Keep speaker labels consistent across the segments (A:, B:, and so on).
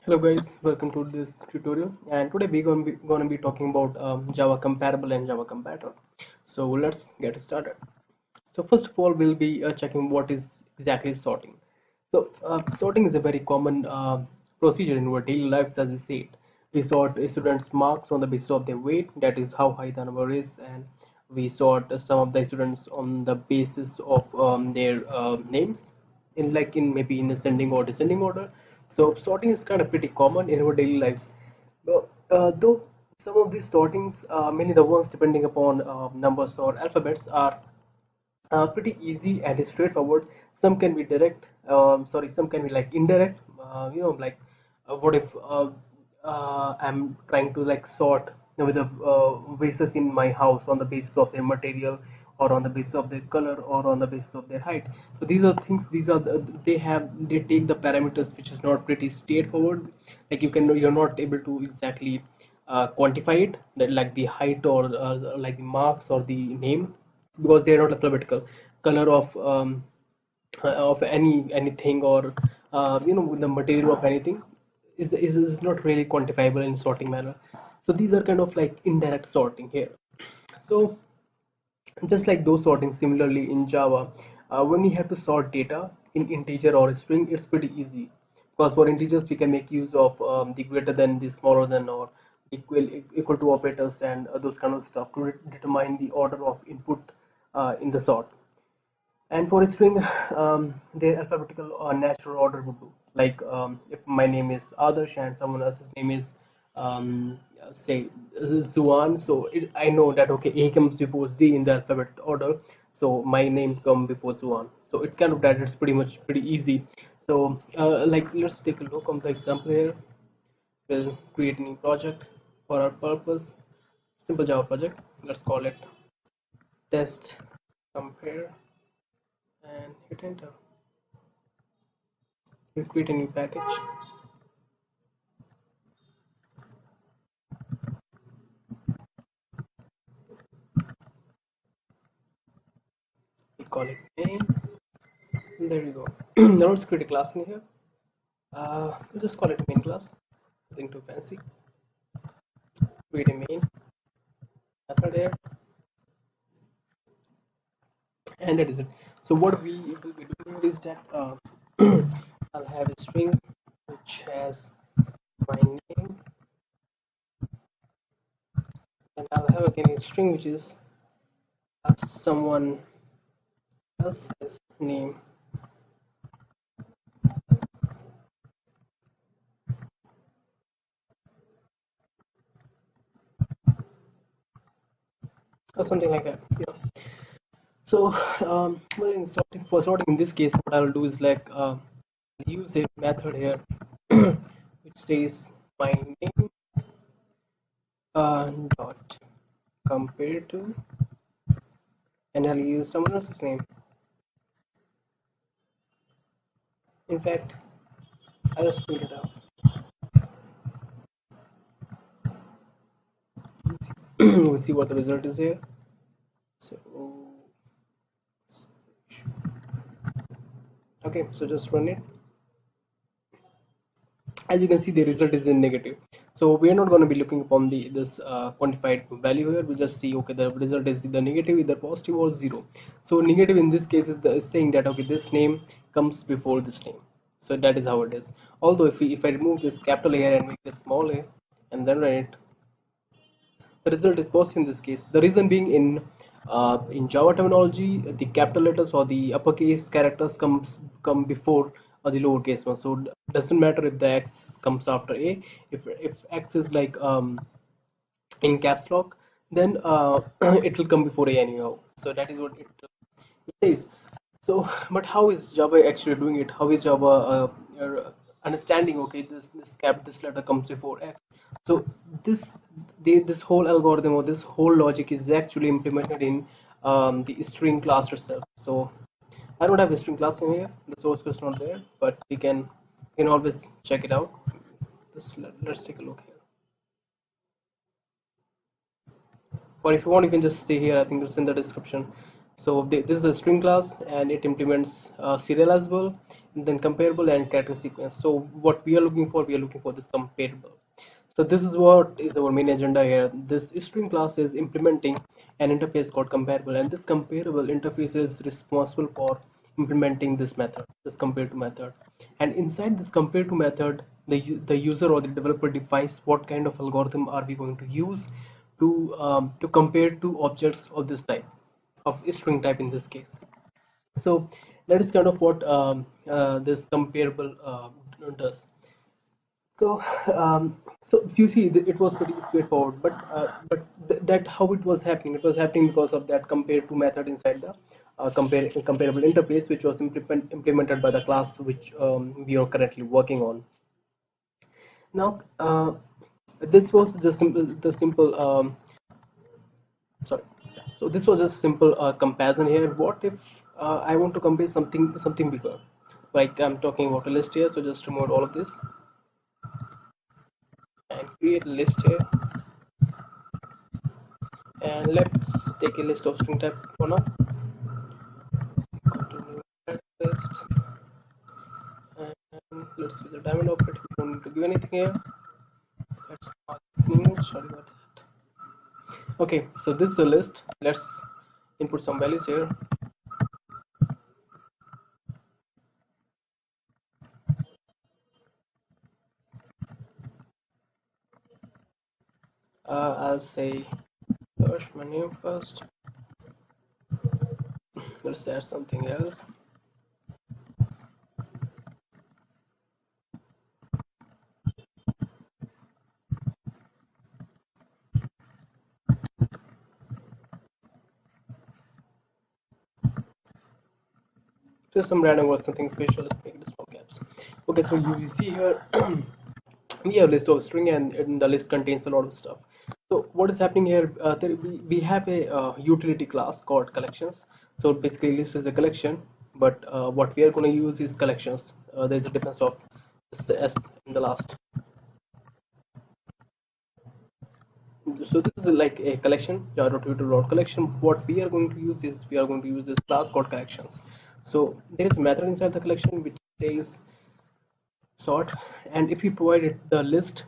A: Hello guys, welcome to this tutorial, and today we're going to be talking about Java comparable and Java comparator. So let's get started. So first of all, we'll be checking what is exactly sorting. So sorting is a very common procedure in our daily lives, as we see it. We sort students' marks on the basis of their weight, that is how high the number is, and we sort some of the students on the basis of their names, in maybe in ascending or descending order. So sorting is kind of pretty common in our daily lives. Though some of these sortings, many the ones depending upon numbers or alphabets, are pretty easy and straightforward. Some can be direct, some can be like indirect. Like what if I'm trying to like sort with the vases in my house on the basis of their material, or on the basis of their color, or on the basis of their height. So these are things. These are they take the parameters which is not pretty straightforward. Like you're not able to exactly quantify it, that like the height, or like the marks or the name, because they are not alphabetical. Color of anything, or the material of anything is not really quantifiable in sorting manner. So these are kind of like indirect sorting here. So just like those sorting, similarly in Java, when we have to sort data in integer or string, it's pretty easy, because for integers we can make use of the greater than, the smaller than, or equal to operators, and those kind of stuff to determine the order of input in the sort. And for a string, their alphabetical or natural order would do. Like if my name is Adarsh and someone else's name is, say, Zuan, so I know that okay, A comes before Z in the alphabet order, so my name come before Zuan. So it's kind of that. It's pretty easy. So like let's take a look on the example here. We'll create a new project for our purpose. Simple Java project. Let's call it test compare and hit enter. We'll create a new package. We call it main. There you go. Now let's create a class in here. We'll just call it main class. Nothing too fancy. Create a main method here, and that is it. So what we will be doing is that I'll have a string which has my name, and I'll have again a string which is someone else's name. Or something like that. So well, for sorting in this case, what I'll do is like use a method here which says my name dot compare to, and I'll use someone else's name. In fact, I'll just print it out. We'll see what the result is here. So okay, so just run it. As you can see, the result is in negative. So we are not going to be looking upon the this quantified value here. We just see okay, the result is either negative, either positive, or zero. So negative in this case is saying that okay, this name comes before this name. So that is how it is. Although if I remove this capital here and make it small a, and then run it, the result is positive in this case. The reason being, in Java terminology, the capital letters or the uppercase characters come before the lowercase one. So it doesn't matter if the X comes after A. If X is like in caps lock, then it will come before A anyhow. So that is what it says. So, but how is Java actually doing it? How is Java understanding? Okay, this letter comes before X. So this this whole algorithm, or this whole logic is actually implemented in the string class itself. So I don't have a string class in here. The source code is not there, but we can always check it out. Let's take a look here. Or if you want, you can just stay here. I think it's in the description. So this is a string class and it implements serializable, then comparable and character sequence. So what we are looking for, we are looking for this comparable. So this is what is our main agenda here. This string class is implementing an interface called comparable, and this comparable interface is responsible for implementing this method, this compare to method. And inside this compare to method, the user or the developer defines what kind of algorithm are we going to use to compare two objects of this type, of string type in this case. So that is kind of what this comparable does. So, so you see, it was pretty straightforward, but that how it was happening. It was happening because of that compare to method inside the comparable interface, which was implemented by the class which we are currently working on. Now, this was just the simple. Sorry. So this was just simple comparison here. What if I want to compare something bigger? Like I'm talking about a list here. So just remove all of this and create a list here. And let's take a list of string type for now. Continue list, and let's use the diamond operator. We don't need to give anything here. Let's mark new. Sorry about that. Okay, so this is a list. Let's input some values here. I'll say search menu first. Let's add something else. Just some random or something special. Let's make it small caps. Okay, so you see here we have a list of string, and the list contains a lot of stuff. So what is happening here, we have a utility class called collections. So basically list is a collection, but what we are going to use is collections. There's a difference of s in the last. So this is like a collection, collection. What we are going to use is we are going to use this class called collections. So there is a method inside the collection which says sort, and if we provide it the list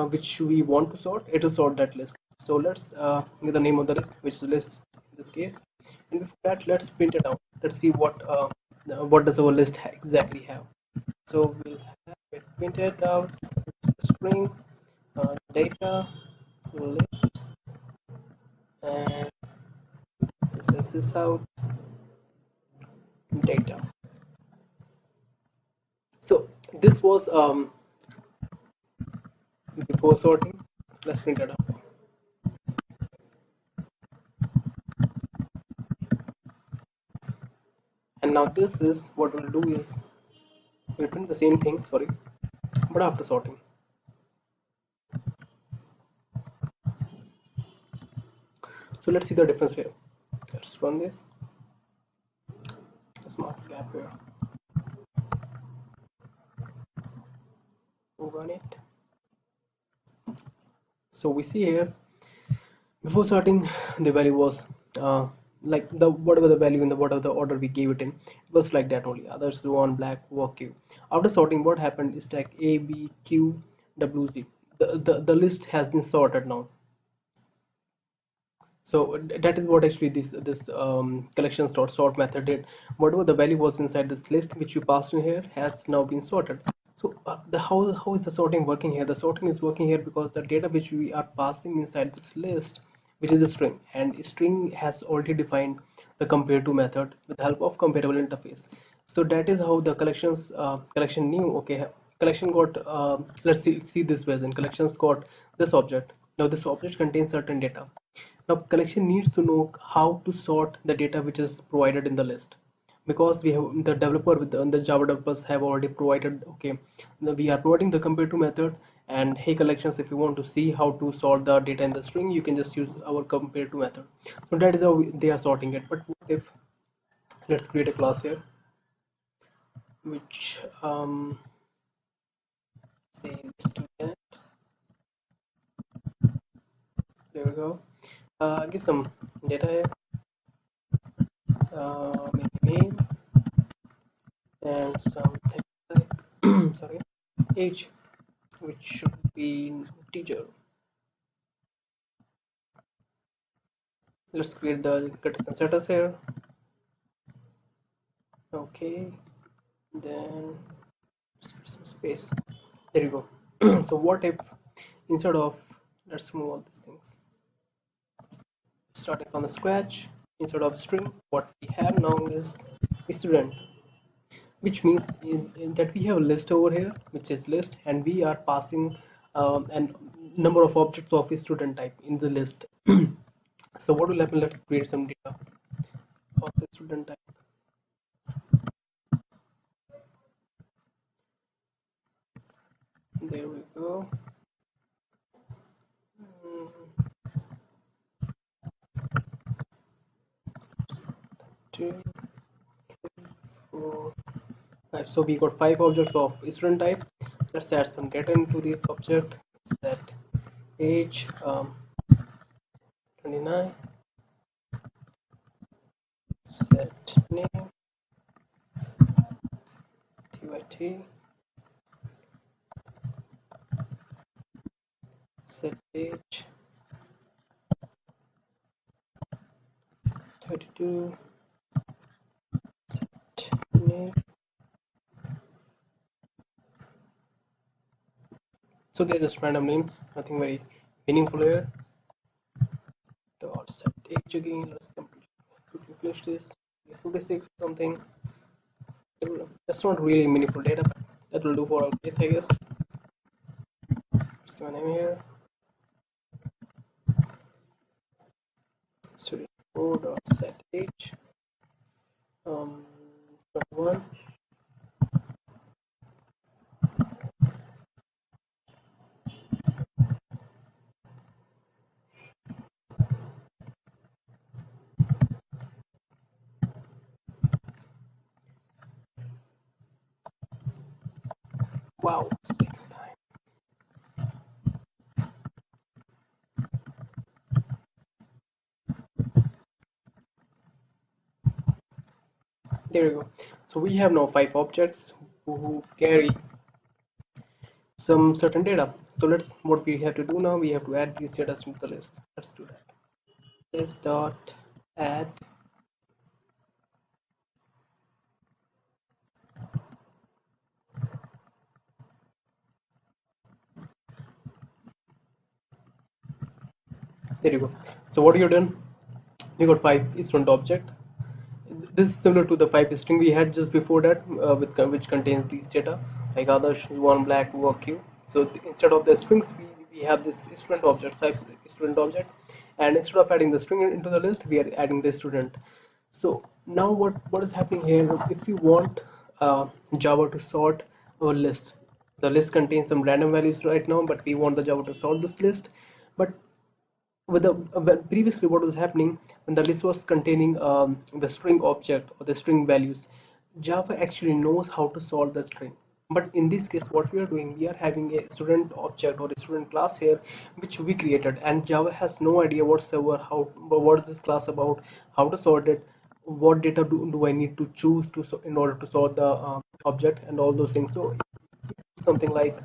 A: which we want to sort, it will sort that list. So let's give the name of the list, which is list in this case, and before that let's print it out. Let's see what does our list exactly have. So we'll have it printed out. It's a string data list, and this is out data. So this was before sorting. Let's print it out. And now this is what we'll do is we'll print the same thing, sorry, but after sorting. So let's see the difference here. Let's run this. Let's mark gap here. Run it. So we see here before sorting the value was like the whatever the value in the whatever the order we gave it in, it was like that only. Others one black walk q. After sorting, what happened is like a b q w z. The list has been sorted now. So that is what actually this collections.sort method did. Whatever the value was inside this list which you passed in here has now been sorted. So the how is the sorting working here? The sorting is working here because the data which we are passing inside this list, which is a string, and string has already defined the compare to method with the help of comparable interface. So that is how the collection knew, okay, collection got let's see this version. Collections got this object. Now this object contains certain data. Now collection needs to know how to sort the data which is provided in the list, because we have the developer with the Java developers have already provided, okay, now we are providing the compare to method, and hey collections, if you want to see how to sort the data in the string, you can just use our compare to method. So that is how they are sorting it. But what if, let's create a class here which say student. There we go. Give some data here. maybe name and something like sorry, age, which should be teacher. Let's create the condition setters here. Okay, then some space. There you go. So what if instead of, let's remove all these things, starting from the scratch, instead of string, what we have now is student, which means that we have a list over here, which is list, and we are passing an number of objects of a student type in the list. So what will happen? Let's create some data of the student type. There we go. Mm, 2, 4, 5. So we got 5 objects of student type. Let's add some data into this object. Set age 29. Set name tyt. Set age 32. Set name. So they're just random names, nothing very meaningful here. Dot set age again. Let's quickly finish this. 56 or something. That's not really meaningful data, but that will do for our case, I guess. Let's give a name here. Student 4 dot set age 21. Wow, it's taking time. There you go. So we have now 5 objects who carry some certain data. So let's, what we have to do now, we have to add these data to the list. Let's do that. List dot add. There you go. So what you done? We got 5 student object. This is similar to the 5 string we had just before that, with which contains these data like others, one black, work you. So instead of the strings, we have this student object, 5 student object, and instead of adding the string into the list, we are adding the student. So now what is happening here? If you want Java to sort our list, the list contains some random values right now, but we want the Java to sort this list. But with the previously, what was happening when the list was containing the string object or the string values, Java actually knows how to sort the string. But in this case, what we are doing, we are having a student object or a student class here, which we created, and Java has no idea whatsoever how, what is this class about, how to sort it, what data do I need to choose to in order to sort the object, and all those things. So something like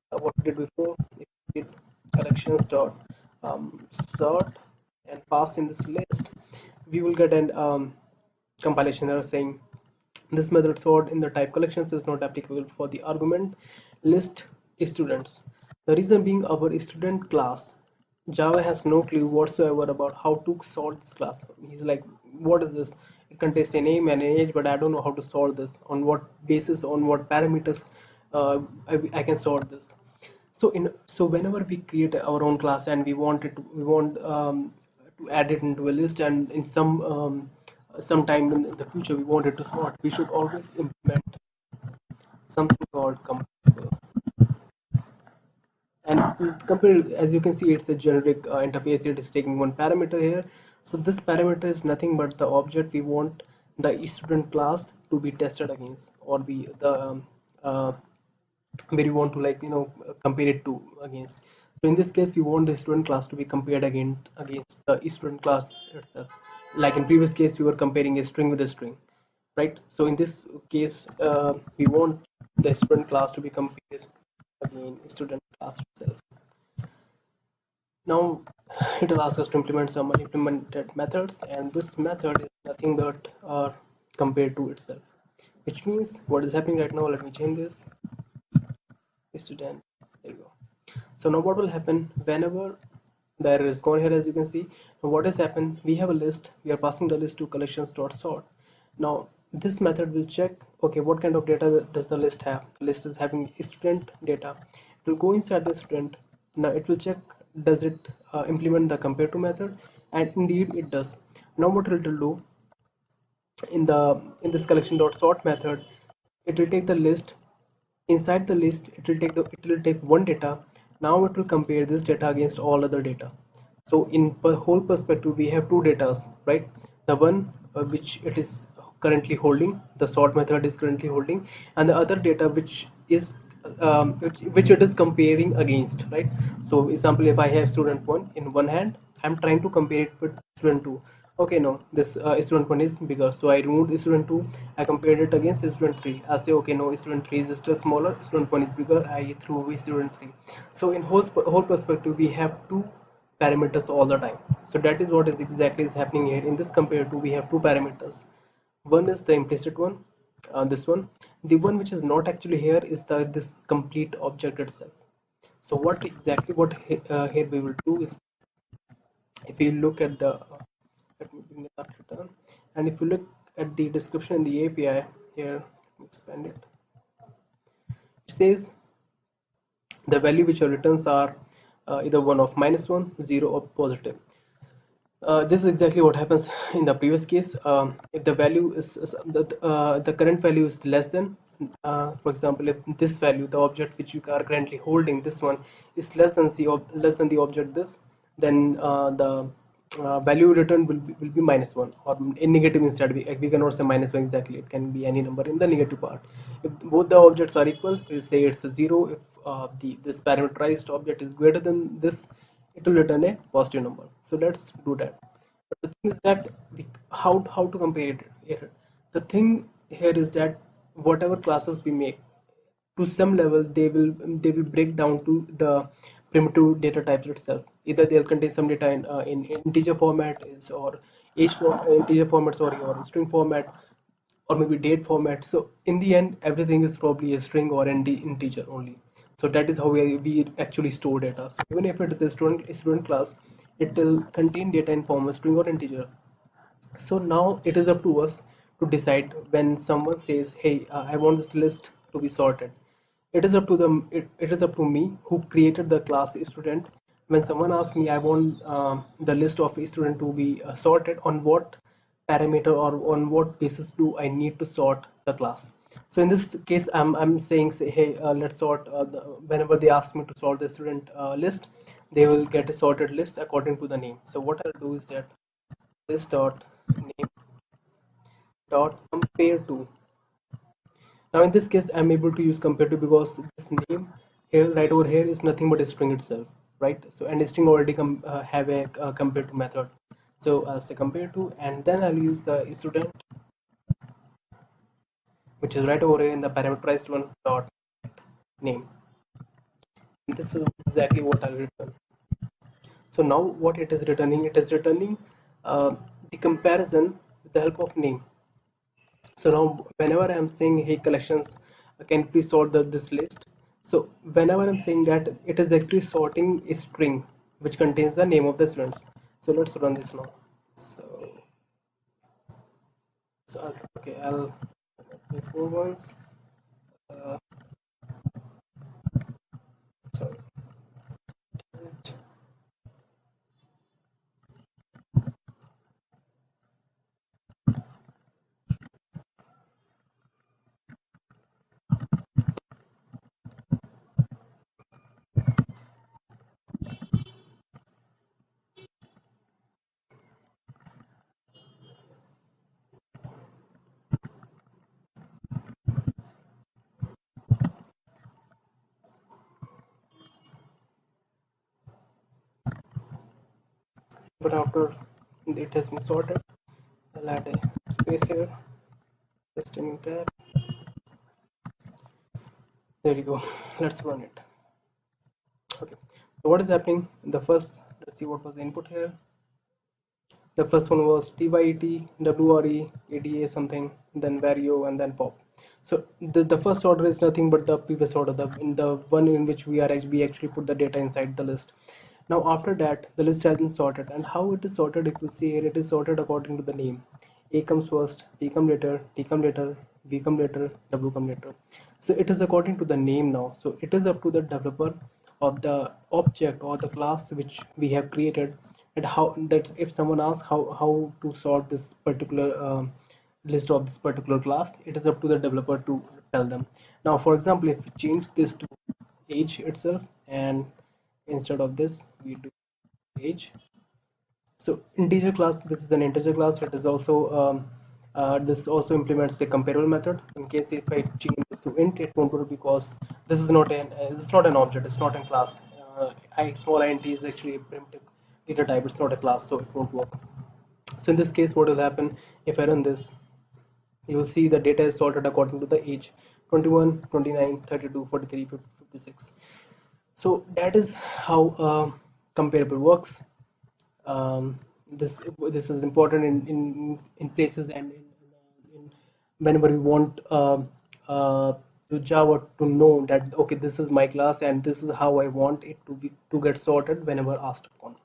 A: what we did before, if we did collections.sort and pass in this list, we will get an compilation error saying this method sort in the type collections is not applicable for the argument list students. The reason being, our student class, Java has no clue whatsoever about how to sort this class. He's like, what is this? It contains a name and an age, but I don't know how to sort this. On what basis, on what parameters I can sort this. So whenever we create our own class and we want to add it into a list, and in some time in the future we want it to sort, we should always implement something called comparator. And compare, as you can see, it's a generic interface. It is taking one parameter here. So this parameter is nothing but the object we want the student class to be tested against, or be the where you want to, like, compare it to against. So in this case, we want the student class to be compared against the student class itself. like in previous case we were comparing a string with a string, right? So in this case we want the student class to be compared again student class itself. Now it will ask us to implement some unimplemented methods, and this method is nothing but compared to itself, which means what is happening right now. Let me change this student. There you go. So now what will happen whenever the error is gone here, as you can see. Now what has happened, we have a list, we are passing the list to collections.sort. Now this method will check, okay, what kind of data does the list have. The list is having student data. It will go inside the student. Now it will check, does it implement the compare to method, and indeed it does. Now what it will do, in this collection.sort method, it will take the list. Inside the list, it will take one data. Now it will compare this data against all other data. So in per whole perspective we have two datas, right? The one which it is currently holding, the sort method is currently holding, and the other data which is which it is comparing against, right? So example, if I have student 1 in one hand, I'm trying to compare it with student 2. Okay, no, this student 1 is bigger, so I removed student 2, I compared it against student 3. I say, okay, no, student 3 is just smaller, student 1 is bigger, I threw away student 3. So in whole perspective we have two parameters all the time. So that is what is exactly is happening here. In this compare to, we have two parameters. One is the implicit one, this one. The one which is not actually here is the this complete object itself. So what exactly what here we will do is, if you look at the let me bring it up return, and if you look at the description in the API here, expand it. It says the value which your returns are either one of -1, 0, or positive. This is exactly what happens in the previous case. If the value is the current value is less than, for example, if this value, the object which you are currently holding, this one is less than less than the object this, then the value returned will be -1, or in negative instead. We cannot say -1 exactly. It can be any number in the negative part. If both the objects are equal, we'll say it's a 0. If the this parameterized object is greater than this, it will return a positive number. So let's do that. But the thing is that how to compare it here. The thing here is that whatever classes we make, to some level they will break down to the primitive data types itself. Either they'll contain some data in integer format is, or integer format, sorry, or string format, or maybe date format. So in the end, everything is probably a string or integer only. So that is how we actually store data. So even if it is a student class, it will contain data in form of string or integer. So now it is up to us to decide. When someone says, hey, I want this list to be sorted, it is up to them. It is up to me who created the class student. When someone asks me, I want the list of student to be sorted, on what parameter or on what basis do I need to sort the class? So in this case, I'm saying, say, hey, let's sort whenever they ask me to sort the student list, they will get a sorted list according to the name. So what I'll do is that this dot name dot compare to. Now in this case, I'm able to use compare to because this name here, right over here, is nothing but a string itself, right? So and a string already have a compare to method. So I'll say compare to, and then I'll use the student, which is right over here in the parameterized one dot name. And this is exactly what I'll return. So now what it is returning? It is returning the comparison with the help of name. So now whenever I'm saying, hey collections, can you please sort this list? So whenever I'm saying that, it is actually sorting a string which contains the name of the students. So let's run this now. So, okay, I'll before once. Uh, sorry. But after it has been sorted, I'll add a space here, just in tab. There you go. Let's run it. Okay, so what is happening in the first, let's see what was the input here. The first one was tyet, wre, ada something, then vario, and then pop. So the first order is nothing but the previous order, the in the one in which we actually put the data inside the list. Now after that, the list has been sorted, and how it is sorted, if you see here, it is sorted according to the name. A comes first, B come later, T come later, V come later, W come later. So it is according to the name now. So it is up to the developer of the object or the class which we have created, and how that if someone asks how to sort this particular list of this particular class, it is up to the developer to tell them. Now for example, if we change this to age itself, and instead of this we do age. So integer class, this is an integer class. It is also this also implements the comparable method. In case if I change this to int, it won't work because this is not an object, it's not in class. I small int is actually a primitive data type, it's not a class, so it won't work. So in this case, what will happen if I run this? You will see the data is sorted according to the age: 21, 29, 32, 43, 56. So that is how comparable works. This is important in places, and in whenever we want to Java to know that okay, this is my class and this is how I want it to be to get sorted whenever asked upon.